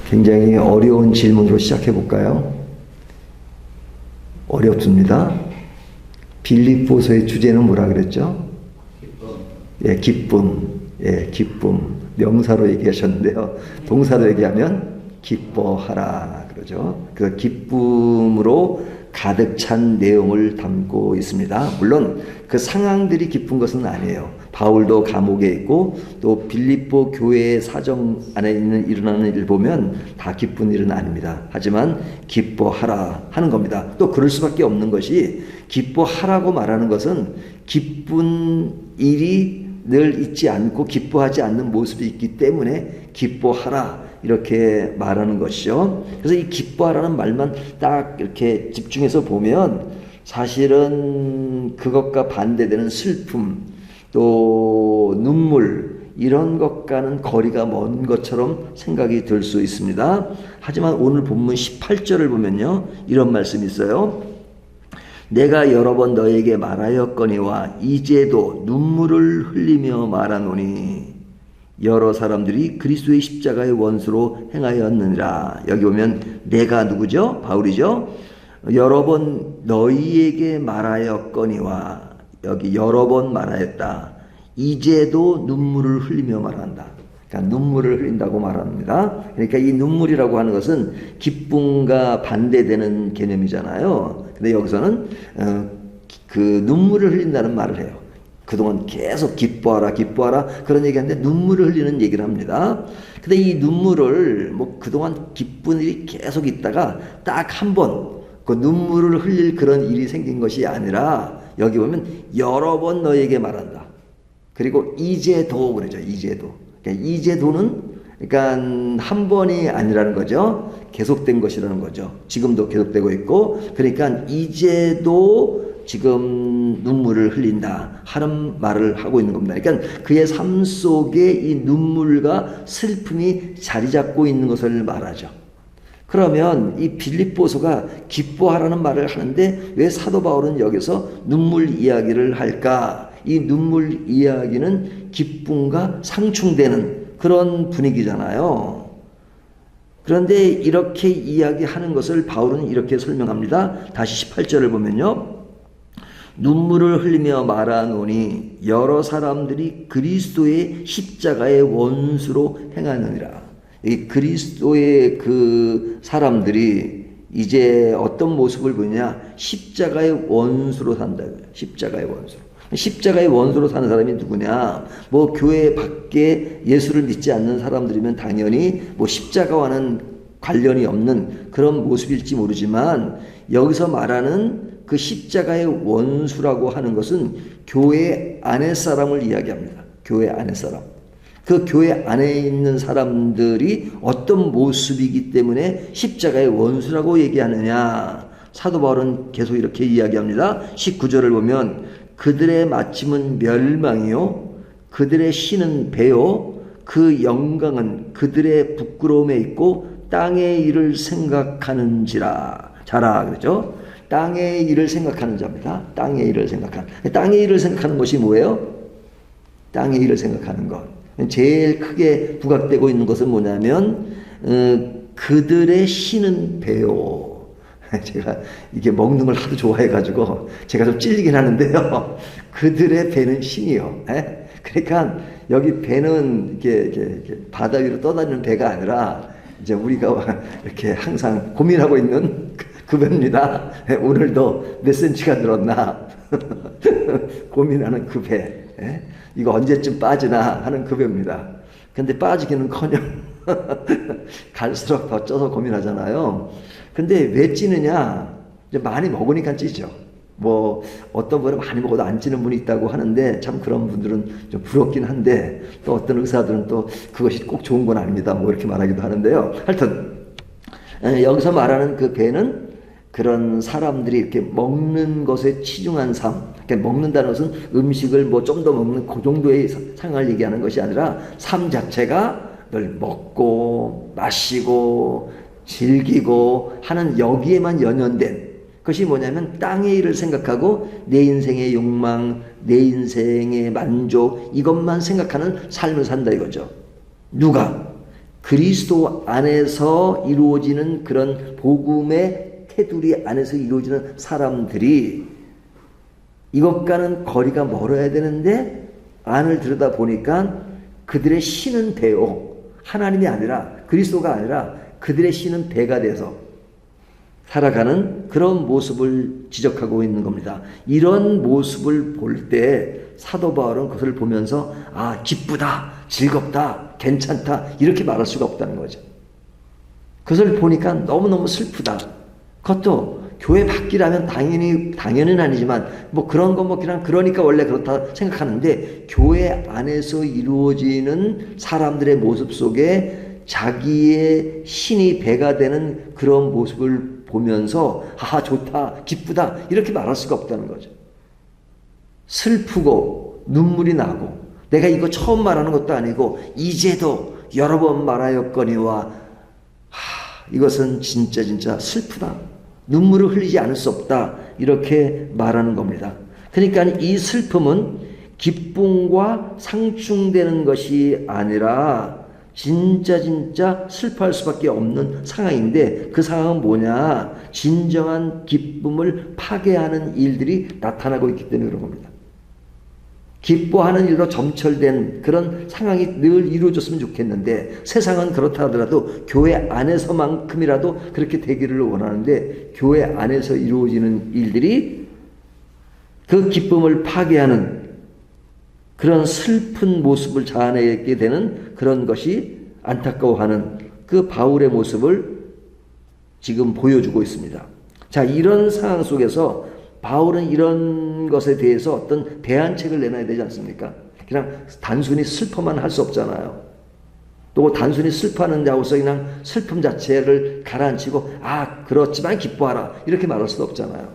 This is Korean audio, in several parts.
굉장히 어려운 질문으로 시작해 볼까요? 어렵습니다. 빌립보서의 주제는 뭐라 그랬죠? 예, 기쁨. 예, 기쁨. 명사로 얘기하셨는데요. 동사로 얘기하면 기뻐하라 그러죠. 그 기쁨으로 가득 찬 내용을 담고 있습니다. 물론 그 상황들이 기쁜 것은 아니에요. 바울도 감옥에 있고 또 빌립보 교회의 사정 안에 일어나는 일을 보면 다 기쁜 일은 아닙니다. 하지만 기뻐하라 하는 겁니다. 또 그럴 수밖에 없는 것이 기뻐하라고 말하는 것은 기쁜 일이 늘 있지 않고 기뻐하지 않는 모습이 있기 때문에 기뻐하라 이렇게 말하는 것이죠. 그래서 이 기뻐하라는 말만 딱 이렇게 집중해서 보면 사실은 그것과 반대되는 슬픔 또 눈물 이런 것과는 거리가 먼 것처럼 생각이 들 수 있습니다. 하지만 오늘 본문 18절을 보면요 이런 말씀이 있어요. 내가 여러 번 너에게 말하였거니와 이제도 눈물을 흘리며 말하노니 여러 사람들이 그리스도의 십자가의 원수로 행하였느니라. 여기 보면 내가 누구죠? 바울이죠. 여러 번 너희에게 말하였거니와 여기 여러 번 말하였다. 이제도 눈물을 흘리며 말한다. 그러니까 눈물을 흘린다고 말합니다. 그러니까 이 눈물이라고 하는 것은 기쁨과 반대되는 개념이잖아요. 근데 여기서는 그 눈물을 흘린다는 말을 해요. 그동안 계속 기뻐하라 기뻐하라 그런 얘기하는데 눈물을 흘리는 얘기를 합니다. 근데 이 눈물을 뭐 그동안 기쁜 일이 계속 있다가 딱 한 번 그 눈물을 흘릴 그런 일이 생긴 것이 아니라 여기 보면 여러 번 너에게 말한다. 그리고 이제도 그러죠. 이제도. 그러니까 이제도는 그러니까 한 번이 아니라는 거죠. 계속된 것이라는 거죠. 지금도 계속되고 있고 그러니까 이제도 지금 눈물을 흘린다 하는 말을 하고 있는 겁니다. 그러니까 그의 삶 속에 이 눈물과 슬픔이 자리 잡고 있는 것을 말하죠. 그러면 이 빌립보서가 기뻐하라는 말을 하는데 왜 사도 바울은 여기서 눈물 이야기를 할까? 이 눈물 이야기는 기쁨과 상충되는 그런 분위기잖아요. 그런데 이렇게 이야기하는 것을 바울은 이렇게 설명합니다. 다시 18절을 보면요. 눈물을 흘리며 말하노니 여러 사람들이 그리스도의 십자가의 원수로 행하느니라. 이 그리스도의 그 사람들이 이제 어떤 모습을 보느냐? 십자가의 원수로 산다. 십자가의 원수로. 십자가의 원수로 사는 사람이 누구냐? 뭐 교회 밖에 예수를 믿지 않는 사람들이면 당연히 뭐 십자가와는 관련이 없는 그런 모습일지 모르지만 여기서 말하는 그 십자가의 원수라고 하는 것은 교회 안의 사람을 이야기합니다. 교회 안의 사람. 그 교회 안에 있는 사람들이 어떤 모습이기 때문에 십자가의 원수라고 얘기하느냐? 사도 바울은 계속 이렇게 이야기합니다. 19절을 보면 그들의 마침은 멸망이요 그들의 신은 배요 그 영광은 그들의 부끄러움에 있고 땅의 일을 생각하는지라. 자라 그러죠. 땅의 일을 생각하는 자입니다. 땅의 일을 생각하는. 땅의 일을 생각하는 것이 뭐예요? 땅의 일을 생각하는 것. 제일 크게 부각되고 있는 것은 뭐냐면 그들의 신은 배요. 제가 이게 먹는 걸 하도 좋아해가지고 제가 좀 찔리긴 하는데요. 그들의 배는 신이요. 그러니까 여기 배는 이렇게 바다 위로 떠다니는 배가 아니라 이제 우리가 이렇게 항상 고민하고 있는 그 배입니다. 오늘도 몇 센치가 늘었나 고민하는 그 배. 이거 언제쯤 빠지나 하는 그 배입니다. 근데 빠지기는커녕 갈수록 더 쪄서 고민하잖아요. 근데 왜 찌느냐? 이제 많이 먹으니까 찌죠. 뭐 어떤 분은 많이 먹어도 안 찌는 분이 있다고 하는데 참 그런 분들은 좀 부럽긴 한데 또 어떤 의사들은 또 그것이 꼭 좋은 건 아닙니다. 뭐 이렇게 말하기도 하는데요. 하여튼 여기서 말하는 그 배는 그런 사람들이 이렇게 먹는 것에 치중한 삶, 먹는다는 것은 음식을 뭐 좀 더 먹는 그 정도의 상황을 얘기하는 것이 아니라 삶 자체가 늘 먹고 마시고 즐기고 하는 여기에만 연연된 것이 뭐냐면 땅의 일을 생각하고 내 인생의 욕망, 내 인생의 만족 이것만 생각하는 삶을 산다 이거죠. 누가? 그리스도 안에서 이루어지는 그런 복음의 테두리 안에서 이루어지는 사람들이 이것과는 거리가 멀어야 되는데 안을 들여다보니까 그들의 신은 배요. 하나님이 아니라 그리스도가 아니라 그들의 신은 배가 돼서 살아가는 그런 모습을 지적하고 있는 겁니다. 이런 모습을 볼 때 사도 바울은 그것을 보면서 아, 기쁘다, 즐겁다, 괜찮다 이렇게 말할 수가 없다는 거죠. 그것을 보니까 너무너무 슬프다. 그것도 교회 밖이라면 당연히는 아니지만 뭐 그런 거 뭐 그냥 그러니까 원래 그렇다 생각하는데 교회 안에서 이루어지는 사람들의 모습 속에 자기의 신이 배가 되는 그런 모습을 보면서 아, 좋다, 기쁘다 이렇게 말할 수가 없다는 거죠. 슬프고 눈물이 나고 내가 이거 처음 말하는 것도 아니고 이제도 여러 번 말하였거니와 이것은 진짜 슬프다. 눈물을 흘리지 않을 수 없다. 이렇게 말하는 겁니다. 그러니까 이 슬픔은 기쁨과 상충되는 것이 아니라 진짜 슬퍼할 수밖에 없는 상황인데 그 상황은 뭐냐? 진정한 기쁨을 파괴하는 일들이 나타나고 있기 때문에 그런 겁니다. 기뻐하는 일로 점철된 그런 상황이 늘 이루어졌으면 좋겠는데 세상은 그렇다 하더라도 교회 안에서만큼이라도 그렇게 되기를 원하는데 교회 안에서 이루어지는 일들이 그 기쁨을 파괴하는 그런 슬픈 모습을 자아내게 되는 그런 것이 안타까워하는 그 바울의 모습을 지금 보여주고 있습니다. 자, 이런 상황 속에서 바울은 이런 것에 대해서 어떤 대안책을 내놔야 되지 않습니까? 그냥 단순히 슬퍼만 할 수 없잖아요. 또 단순히 슬퍼하는 자고서 그냥 슬픔 자체를 가라앉히고 아, 그렇지만 기뻐하라 이렇게 말할 수도 없잖아요.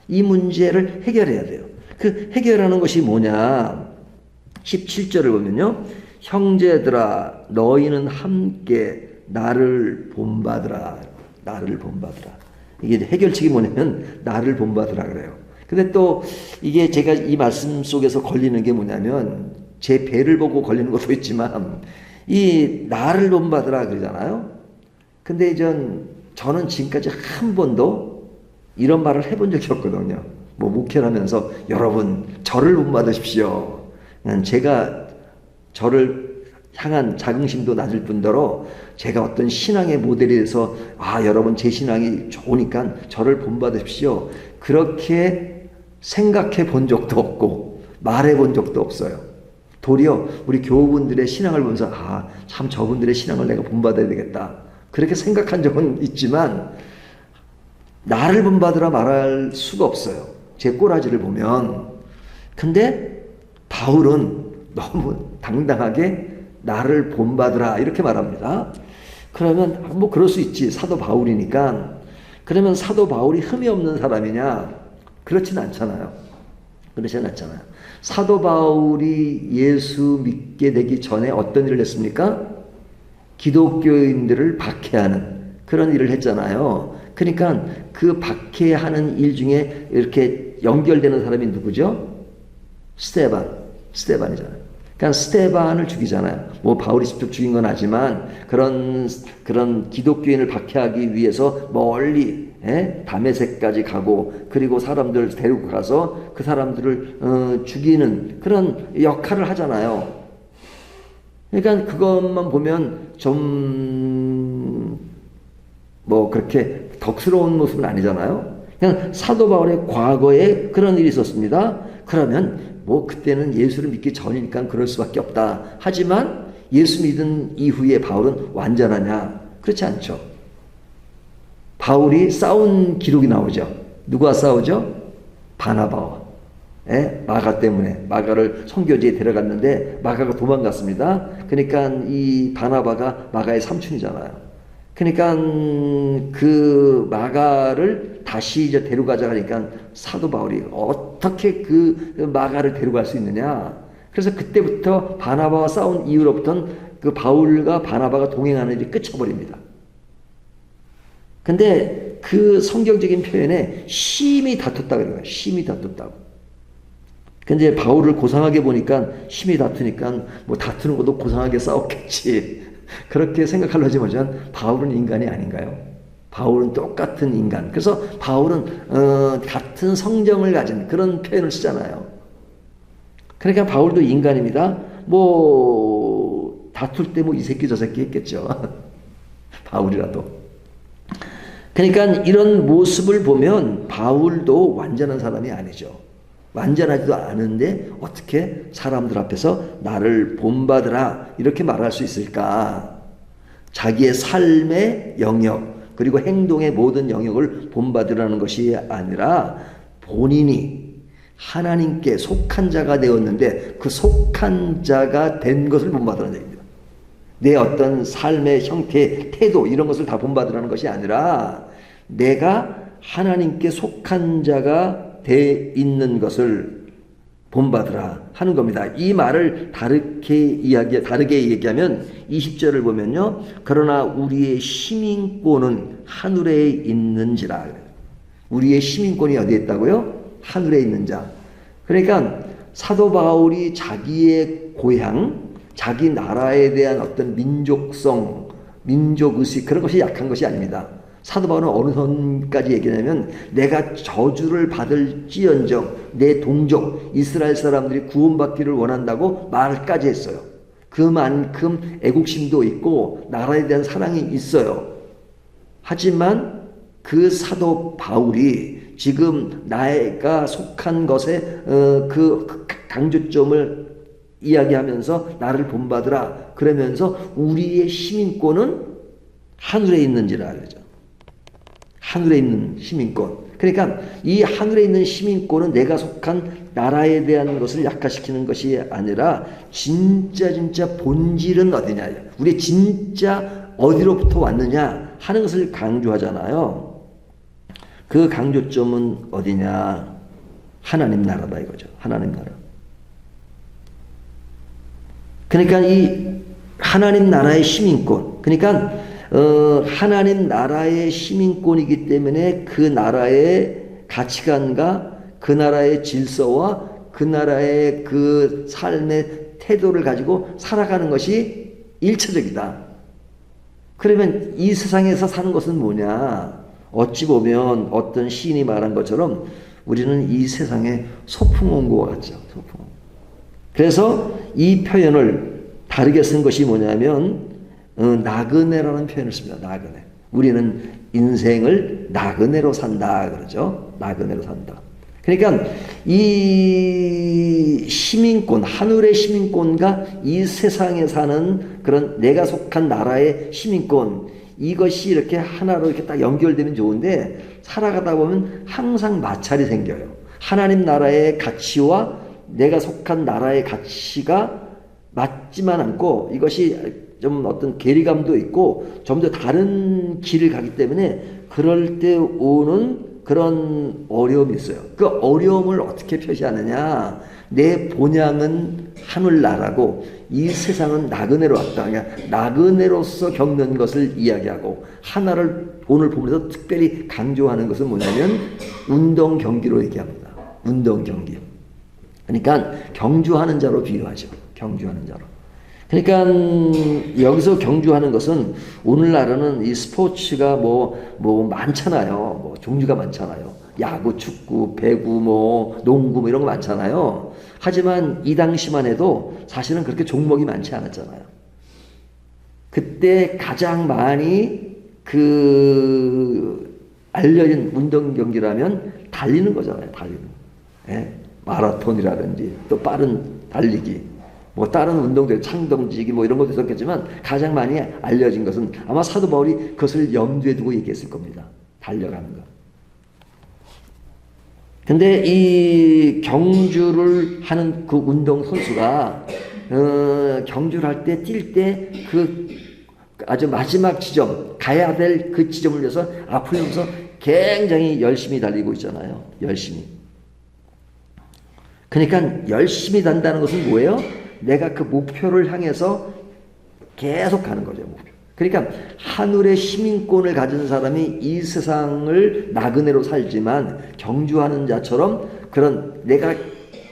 이 문제를 해결해야 돼요. 그 해결하는 것이 뭐냐? 17절을 보면요. 형제들아 너희는 함께 나를 본받으라. 나를 본받으라. 이게 해결책이 뭐냐면 나를 본받으라 그래요. 근데 또 이게 제가 이 말씀 속에서 걸리는 게 뭐냐면 제 배를 보고 걸리는 것도 있지만 이 나를 본받으라 그러잖아요. 근데 저는 지금까지 한 번도 이런 말을 해본 적이 없거든요. 뭐 목회를 하면서 여러분 저를 본받으십시오. 제가 저를 향한 자긍심도 낮을 뿐더러 제가 어떤 신앙의 모델이 돼서 아, 여러분 제 신앙이 좋으니까 저를 본받으십시오. 그렇게 생각해 본 적도 없고 말해 본 적도 없어요. 도리어 우리 교우분들의 신앙을 보면서 아, 참 저분들의 신앙을 내가 본받아야 되겠다. 그렇게 생각한 적은 있지만 나를 본받으라 말할 수가 없어요. 제 꼬라지를 보면. 근데 바울은 너무 당당하게 나를 본받으라 이렇게 말합니다. 그러면 뭐 그럴 수 있지. 사도 바울이니까. 그러면 사도 바울이 흠이 없는 사람이냐? 그렇진 않잖아요. 그렇진 않잖아요. 사도 바울이 예수 믿게 되기 전에 어떤 일을 했습니까? 기독교인들을 박해하는 그런 일을 했잖아요. 그러니까 그 박해하는 일 중에 이렇게 연결되는 사람이 누구죠? 스데반이잖아요. 그러니까 스데반을 죽이잖아요. 뭐 바울이 직접 죽인 건 아니지만 그런 기독교인을 박해하기 위해서 멀리 다메섹까지 가고 그리고 사람들 데리고 가서 그 사람들을 죽이는 그런 역할을 하잖아요. 그러니까 그것만 보면 좀 뭐 그렇게 덕스러운 모습은 아니잖아요. 그냥 사도 바울의 과거에 그런 일이 있었습니다. 그러면 뭐 그때는 예수를 믿기 전이니까 그럴 수밖에 없다. 하지만 예수 믿은 이후에 바울은 완전하냐? 그렇지 않죠. 바울이 싸운 기록이 나오죠. 누가 싸우죠? 바나바와 마가 때문에 마가를 선교지에 데려갔는데 마가가 도망갔습니다. 그러니까 이 바나바가 마가의 삼촌이잖아요. 그러니까 그 마가를 다시 이제 데려가자 하니까 사도 바울이 어떻게 그 마가를 데려갈 수 있느냐. 그래서 그때부터 바나바와 싸운 이후로부터는 그 바울과 바나바가 동행하는 일이 끝쳐버립니다. 근데 그 성경적인 표현에 심히 다퉜다 그래요. 심히 다퉜다고. 근데 바울을 고상하게 보니까 심히 다투니까 뭐 다투는 것도 고상하게 싸웠겠지. 그렇게 생각하려지 보지만 바울은 인간이 아닌가요? 바울은 똑같은 인간. 그래서 바울은 같은 성정을 가진 그런 표현을 쓰잖아요. 그러니까 바울도 인간입니다. 뭐 다툴 때 뭐 이 새끼 저 새끼 했겠죠. 바울이라도. 그러니까 이런 모습을 보면 바울도 완전한 사람이 아니죠. 완전하지도 않은데 어떻게 사람들 앞에서 나를 본받으라 이렇게 말할 수 있을까? 자기의 삶의 영역 그리고 행동의 모든 영역을 본받으라는 것이 아니라 본인이 하나님께 속한 자가 되었는데 그 속한 자가 된 것을 본받으라는 얘기입니다. 내 어떤 삶의 형태, 태도 이런 것을 다 본받으라는 것이 아니라 내가 하나님께 속한 자가 돼 있는 것을 본받으라 하는 겁니다. 이 말을 다르게 얘기하면 20절을 보면요. 그러나 우리의 시민권은 하늘에 있는지라. 우리의 시민권이 어디에 있다고요? 하늘에 있는 자. 그러니까 사도 바울이 자기의 고향, 자기 나라에 대한 어떤 민족성, 민족의식 그런 것이 약한 것이 아닙니다. 사도 바울은 어느 선까지 얘기하냐면 내가 저주를 받을지언정 내 동족 이스라엘 사람들이 구원받기를 원한다고 말까지 했어요. 그만큼 애국심도 있고 나라에 대한 사랑이 있어요. 하지만 그 사도 바울이 지금 나가 속한 것에 그 강조점을 이야기하면서 나를 본받으라 그러면서 우리의 시민권은 하늘에 있는지라 그러죠. 하늘에 있는 시민권. 그러니까 이 하늘에 있는 시민권은 내가 속한 나라에 대한 것을 약화시키는 것이 아니라 진짜 본질은 어디냐. 우리 진짜 어디로부터 왔느냐 하는 것을 강조하잖아요. 그 강조점은 어디냐. 하나님 나라다 이거죠. 하나님 나라. 그러니까 이 하나님 나라의 시민권. 그러니까 하나님 나라의 시민권이기 때문에 그 나라의 가치관과 그 나라의 질서와 그 나라의 그 삶의 태도를 가지고 살아가는 것이 일차적이다. 그러면 이 세상에서 사는 것은 뭐냐? 어찌 보면 어떤 시인이 말한 것처럼 우리는 이 세상에 소풍 온 것 같죠. 소풍. 그래서 이 표현을 다르게 쓴 것이 뭐냐면 나그네라는 표현을 씁니다. 나그네. 우리는 인생을 나그네로 산다 그러죠. 나그네로 산다. 그러니까 이 시민권, 하늘의 시민권과 이 세상에 사는 그런 내가 속한 나라의 시민권 이것이 이렇게 하나로 이렇게 딱 연결되면 좋은데 살아가다 보면 항상 마찰이 생겨요. 하나님 나라의 가치와 내가 속한 나라의 가치가 맞지만 않고 이것이 좀 어떤 괴리감도 있고 좀 더 다른 길을 가기 때문에 그럴 때 오는 그런 어려움이 있어요. 그 어려움을 어떻게 표시하느냐. 내 본향은 하늘나라고 이 세상은 나그네로 왔다. 그러니까 나그네로서 겪는 것을 이야기하고 하나를 오늘 보면서 특별히 강조하는 것은 뭐냐면 운동 경기로 얘기합니다. 운동 경기. 그러니까 경주하는 자로 비유하죠. 경주하는 자로. 그러니까 여기서 경주하는 것은 오늘날에는 이 스포츠가 뭐 많잖아요. 뭐 종류가 많잖아요. 야구, 축구, 배구, 뭐 농구 뭐 이런 거 많잖아요. 하지만 이 당시만 해도 사실은 그렇게 종목이 많지 않았잖아요. 그때 가장 많이 알려진 운동 경기라면 달리는 거잖아요. 달리는. 예? 마라톤이라든지 또 빠른 달리기. 뭐 다른 운동들 창동지기 뭐 이런 것도 있었겠지만 가장 많이 알려진 것은 아마 사도 바울이 그것을 염두에 두고 얘기했을 겁니다. 달려가는 것. 근데 이 경주를 하는 그 운동 선수가 경주를 할 때 뛸 때 그 아주 마지막 지점 가야 될 그 지점을 위해서 앞을 보면서 굉장히 열심히 달리고 있잖아요. 열심히. 그러니까 열심히 단다는 것은 뭐예요? 내가 그 목표를 향해서 계속 가는 거죠. 목표. 그러니까 하늘의 시민권을 가진 사람이 이 세상을 나그네로 살지만 경주하는 자처럼 그런 내가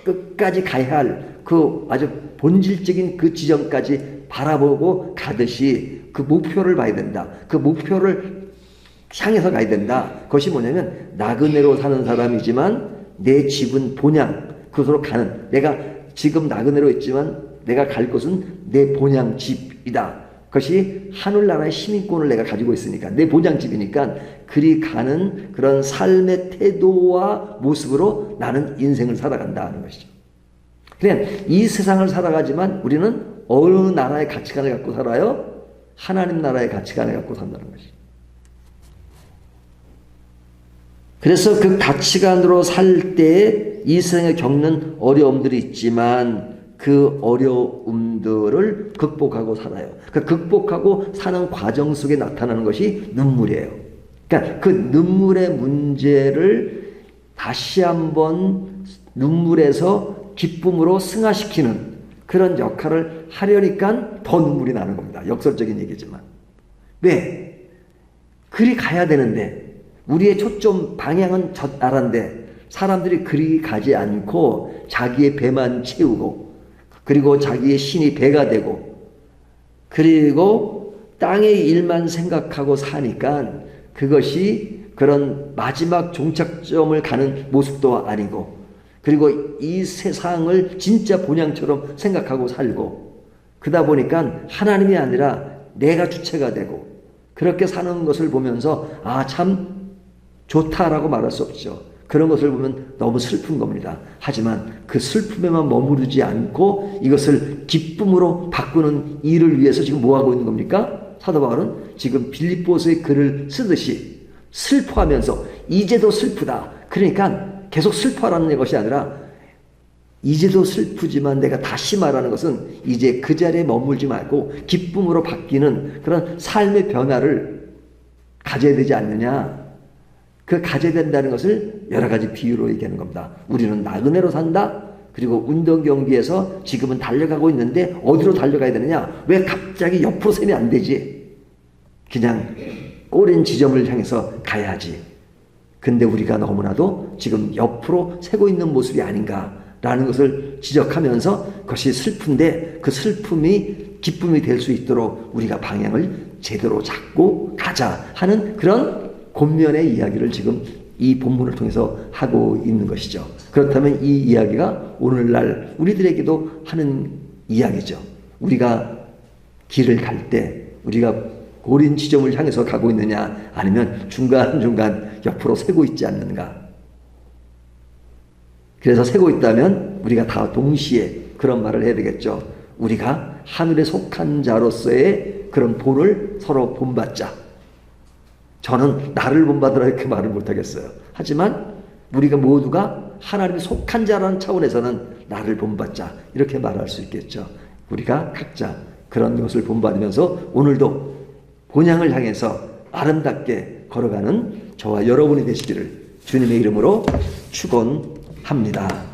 끝까지 가야 할 그 아주 본질적인 그 지점까지 바라보고 가듯이 그 목표를 봐야 된다. 그 목표를 향해서 가야 된다. 그것이 뭐냐면 나그네로 사는 사람이지만 내 집은 본향, 그곳으로 가는, 내가 지금 나그네로 있지만 내가 갈 곳은 내 본향 집이다. 그것이 하늘나라의 시민권을 내가 가지고 있으니까 내 본향 집이니까 그리 가는 그런 삶의 태도와 모습으로 나는 인생을 살아간다 하는 것이죠. 그냥 이 세상을 살아가지만 우리는 어느 나라의 가치관을 갖고 살아요? 하나님 나라의 가치관을 갖고 산다는 것이죠. 그래서 그 가치관으로 살 때 이 세상에 겪는 어려움들이 있지만 그 어려움들을 극복하고 살아요. 그 극복하고 사는 과정 속에 나타나는 것이 눈물이에요. 그러니까 그 눈물의 문제를 다시 한번 눈물에서 기쁨으로 승화시키는 그런 역할을 하려니까 더 눈물이 나는 겁니다. 역설적인 얘기지만. 왜? 그리 가야 되는데 우리의 초점 방향은 저 나라인데 사람들이 그리 가지 않고 자기의 배만 채우고 그리고 자기의 신이 배가 되고 그리고 땅의 일만 생각하고 사니까 그것이 그런 마지막 종착점을 가는 모습도 아니고 그리고 이 세상을 진짜 본향처럼 생각하고 살고 그러다 보니까 하나님이 아니라 내가 주체가 되고 그렇게 사는 것을 보면서 아, 참 좋다라고 말할 수 없죠. 그런 것을 보면 너무 슬픈 겁니다. 하지만 그 슬픔에만 머무르지 않고 이것을 기쁨으로 바꾸는 일을 위해서 지금 뭐하고 있는 겁니까? 사도 바울은 지금 빌립보서의 글을 쓰듯이 슬퍼하면서 이제도 슬프다. 그러니까 계속 슬퍼하라는 것이 아니라 이제도 슬프지만 내가 다시 말하는 것은 이제 그 자리에 머물지 말고 기쁨으로 바뀌는 그런 삶의 변화를 가져야 되지 않느냐. 그 가져야 된다는 것을 여러 가지 비유로 얘기하는 겁니다. 우리는 나그네로 산다. 그리고 운동 경기에서 지금은 달려가고 있는데 어디로 달려가야 되느냐? 왜 갑자기 옆으로 세면 안 되지? 그냥 꼬린 지점을 향해서 가야지. 근데 우리가 너무나도 지금 옆으로 세고 있는 모습이 아닌가라는 것을 지적하면서 그것이 슬픈데 그 슬픔이 기쁨이 될 수 있도록 우리가 방향을 제대로 잡고 가자 하는 그런 권면의 이야기를 지금 이 본문을 통해서 하고 있는 것이죠. 그렇다면 이 이야기가 오늘날 우리들에게도 하는 이야기죠. 우리가 길을 갈 때 우리가 고린 지점을 향해서 가고 있느냐 아니면 중간중간 옆으로 세고 있지 않는가. 그래서 세고 있다면 우리가 다 동시에 그런 말을 해야 되겠죠. 우리가 하늘에 속한 자로서의 그런 본을 서로 본받자. 저는 나를 본받으라 이렇게 말을 못하겠어요. 하지만 우리가 모두가 하나님이 속한 자라는 차원에서는 나를 본받자 이렇게 말할 수 있겠죠. 우리가 각자 그런 것을 본받으면서 오늘도 본향을 향해서 아름답게 걸어가는 저와 여러분이 되시기를 주님의 이름으로 축원합니다.